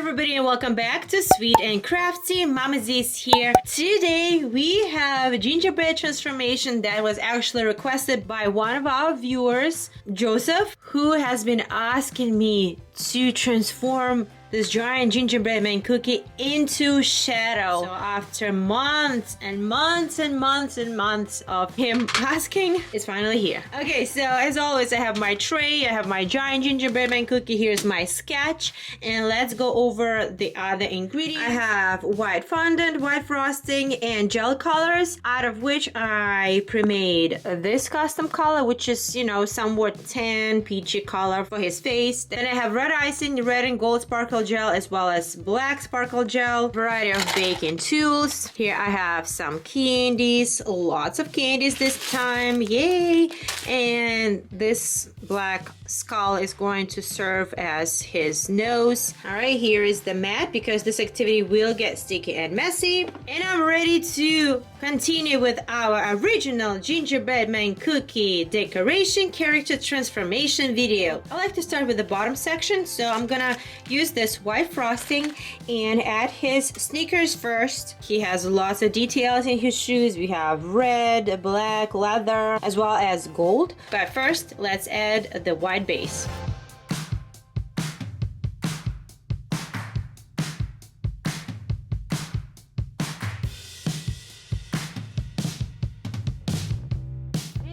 everybody and welcome back to Sweet and Crafty. Mama Z's here. Today we have a gingerbread transformation that was actually requested by one of our viewers, Joseph, who has been asking me to transform this giant gingerbread man cookie into shadow. So after months and months and months and months of him asking, it's finally here. Okay, so as always, I have my tray, I have my giant gingerbread man cookie, here's my sketch, and let's go over the other ingredients. I have white fondant, white frosting, and gel colors, out of which I pre-made this custom color, which is, you know, somewhat tan, peachy color for his face. Then I have red icing, red and gold sparkle gel, as well as black sparkle gel, variety of baking tools. Here I have some candies, lots of candies this time, yay! And this black skull is going to serve as his nose. All right, here is the mat because this activity will get sticky and messy. And I'm ready to continue with our original gingerbread man cookie decoration character transformation video. I like to start with the bottom section, so I'm gonna use this white frosting and add his sneakers first. He has lots of details in his shoes. We have red, black, leather, as well as gold. But first, let's add the white base.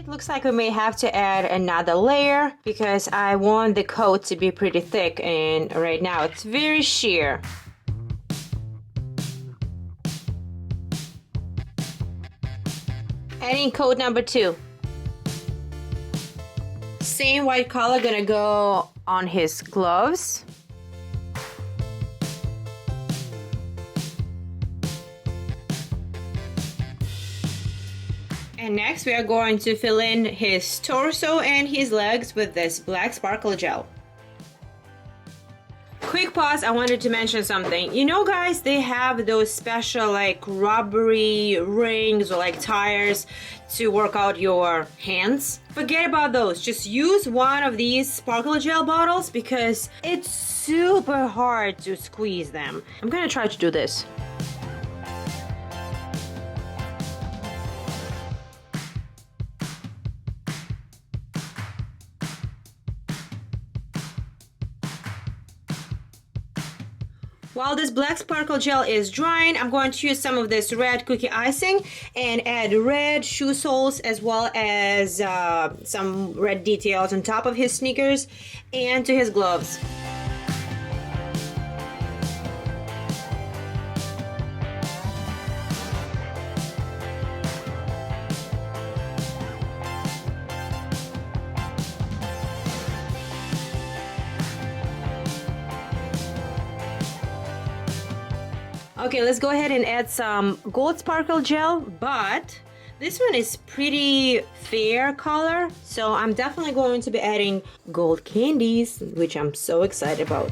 Looks like we may have to add another layer because I want the coat to be pretty thick, and right now it's very sheer. Adding coat number 2. Same white color gonna go on his gloves. And next we are going to fill in his torso and his legs with this black sparkle gel. Quick pause, I wanted to mention something. You know guys, they have those special like rubbery rings or like tires to work out your hands. Forget about those. Just use one of these sparkle gel bottles because it's super hard to squeeze them. I'm gonna try to do this. While this black sparkle gel is drying, I'm going to use some of this red cookie icing and add red shoe soles as well as some red details on top of his sneakers and to his gloves. Okay, let's go ahead and add some gold sparkle gel, but this one is pretty fair color, so I'm definitely going to be adding gold candies, which I'm so excited about.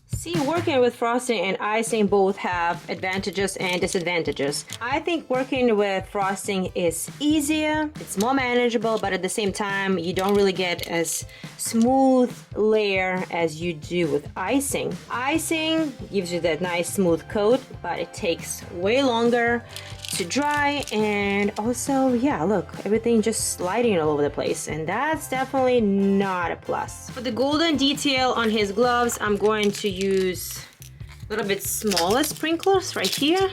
See, working with frosting and icing both have advantages and disadvantages. I think working with frosting is easier, it's more manageable, but at the same time, you don't really get as smooth layer as you do with icing. Icing gives you that nice smooth coat, but it takes way longer to dry, and also, yeah, look, everything just sliding all over the place, and that's definitely not a plus. For the golden detail on his gloves, I'm going to use a little bit smaller sprinklers right here.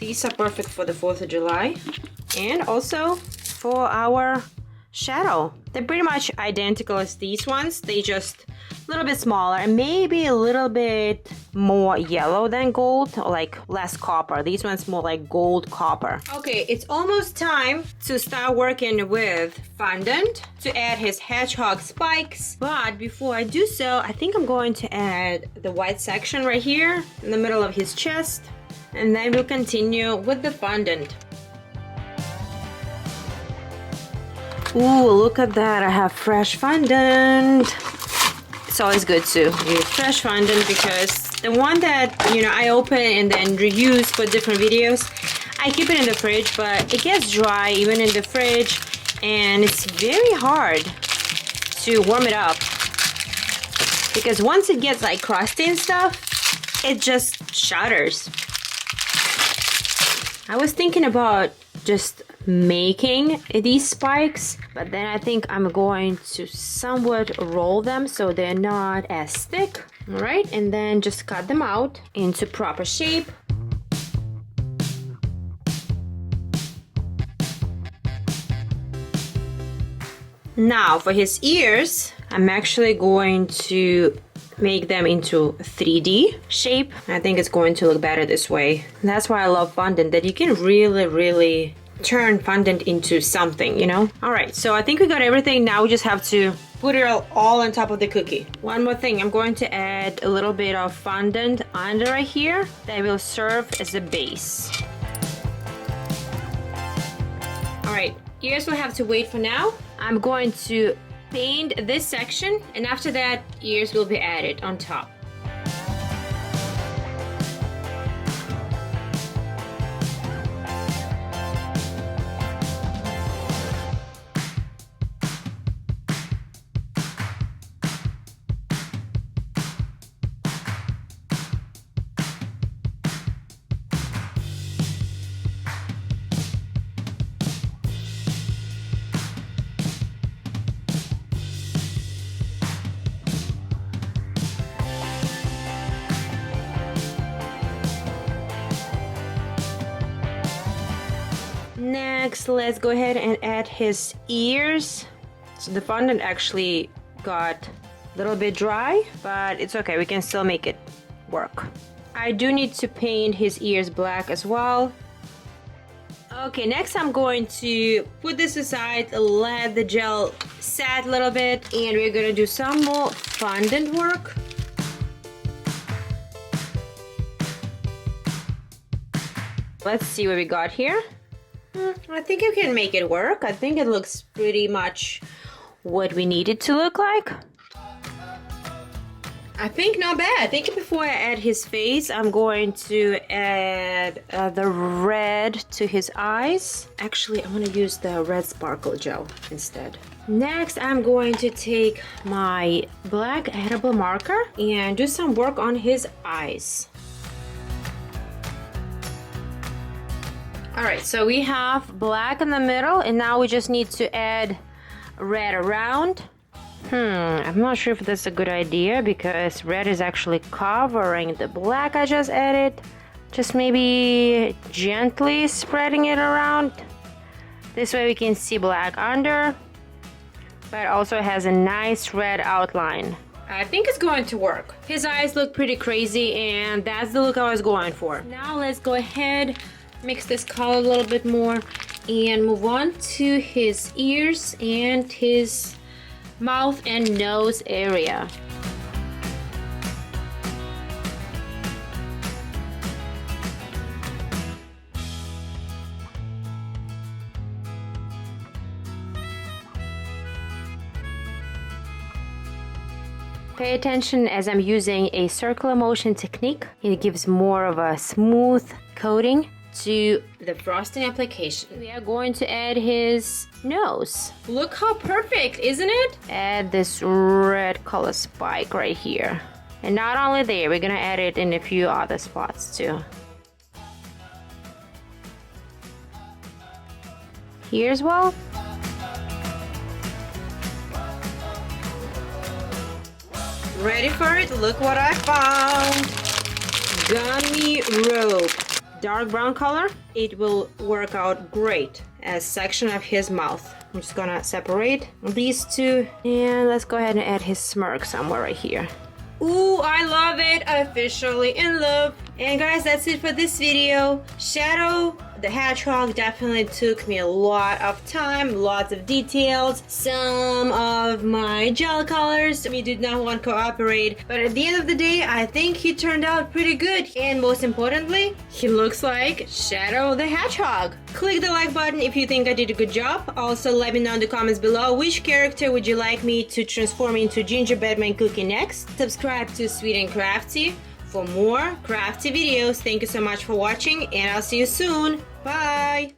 These are perfect for the 4th of July and also for our shadow. They're pretty much identical as these ones, they just a little bit smaller and maybe a little bit more yellow than gold, or like less copper. These ones more like gold copper. Okay, it's almost time to start working with fondant to add his hedgehog spikes, but before I do so, I think I'm going to add the white section right here in the middle of his chest, and then we'll continue with the fondant. Ooh, look at that, I have fresh fondant. It's always good to use fresh fondant because the one that, you know, I open and then reuse for different videos, I keep it in the fridge, but it gets dry even in the fridge, and it's very hard to warm it up because once it gets like crusty and stuff, it just shatters. I was thinking about just making these spikes, but then I think I'm going to somewhat roll them so they're not as thick. All right, and then just cut them out into proper shape. Now for his ears, I'm actually going to make them into 3D shape. I think it's going to look better this way. That's why I love fondant, that you can really turn fondant into something, you know? All right, so I think we got everything. Now we just have to put it all on top of the cookie. One more thing, I'm going to add a little bit of fondant under right here that will serve as a base. All right, ears will have to wait for now. I'm going to paint this section, and after that, ears will be added on top. Next, let's go ahead and add his ears. So the fondant actually got a little bit dry, but it's okay, we can still make it work. I do need to paint his ears black as well. Okay, next I'm going to put this aside, let the gel set a little bit, and we're gonna do some more fondant work. Let's see what we got here. I think you can make it work. I think it looks pretty much what we need it to look like. I think not bad. I think before I add his face, I'm going to add the red to his eyes. Actually, I'm going to use the red sparkle gel instead. Next, I'm going to take my black edible marker and do some work on his eyes. Alright, so we have black in the middle, and now we just need to add red around. I'm not sure if that's a good idea because red is actually covering the black I just added. Just maybe gently spreading it around. This way we can see black under, but also has a nice red outline. I think it's going to work. His eyes look pretty crazy, and that's the look I was going for. Now let's go ahead, mix this color a little bit more, and move on to his ears and his mouth and nose area. Pay attention as I'm using a circular motion technique. It gives more of a smooth coating to the frosting application. We are going to add his nose. Look how perfect, isn't it? Add this red color spike right here. And not only there, we're gonna add it in a few other spots too. Here as well. Ready for it? Look what I found. Gummy rope. Dark brown color. It will work out great as section of his mouth. I'm just gonna separate these two, and let's go ahead and add his smirk somewhere right here. Ooh, I love it. Officially in love. And guys, that's it for this video. Shadow the Hedgehog definitely took me a lot of time, lots of details. Some of my gel colors we did not want to cooperate, but at the end of the day, I think he turned out pretty good. And most importantly, he looks like Shadow the Hedgehog. Click the like button if you think I did a good job. Also, let me know in the comments below which character would you like me to transform into Gingerbread Man Cookie next. Subscribe to Sweet and Crafty for more crafty videos. Thank you so much for watching, and I'll see you soon. Bye!